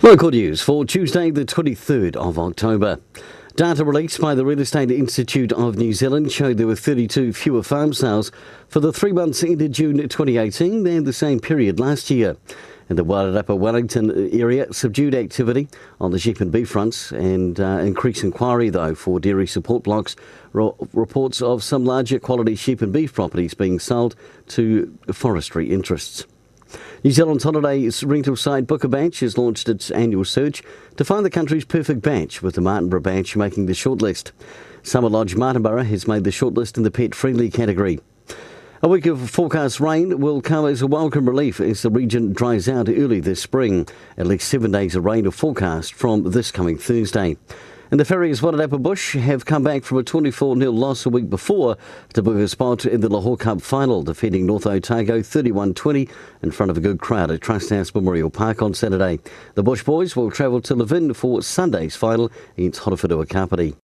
Local news for Tuesday the 23rd of October. Data released by the Real Estate Institute of New Zealand showed there were 32 fewer farm sales for the 3 months ended June 2018 than the same period last year. In the Wairarapa Wellington area, subdued activity on the sheep and beef fronts and increased inquiry, though, for dairy support blocks. Reports of some larger quality sheep and beef properties being sold to forestry interests. New Zealand's holidays rental site Book a Batch has launched its annual search to find the country's perfect batch, with the Martinborough batch making the shortlist. Summer Lodge Martinborough has made the shortlist in the pet-friendly category. A week of forecast rain will come as a welcome relief as the region dries out early this spring. At least 7 days of rain are forecast from this coming Thursday. And the Ferries Wairarapa Bush have come back from a 24-0 loss a week before to book a spot in the Lahore Cup final, defeating North Otago 31-20 in front of a good crowd at Trust House Memorial Park on Saturday. The Bush boys will travel to Levin for Sunday's final against Honowhenua Kapiti.